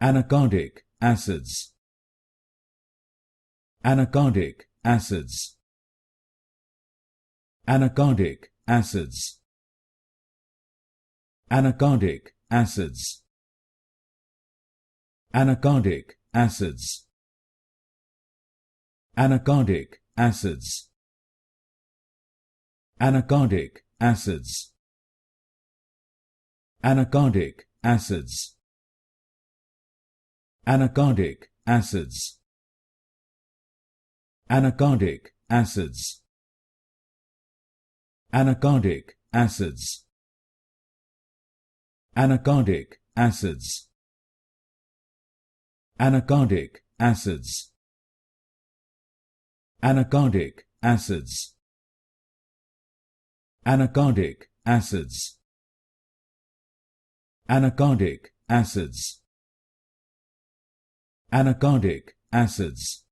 Anacardic acids. Anacardic acids. Anacardic acids. Anacardic acids. Anacardic acids. Anacardic acids. Anacardic acids. Anacardic acids. Anacardic acids. Anacardic acids. Anacardic acids. Anacardic acids. Anacardic acids. Anacardic acids. Anacardic acids. Anacardic acids. Anacardic acids.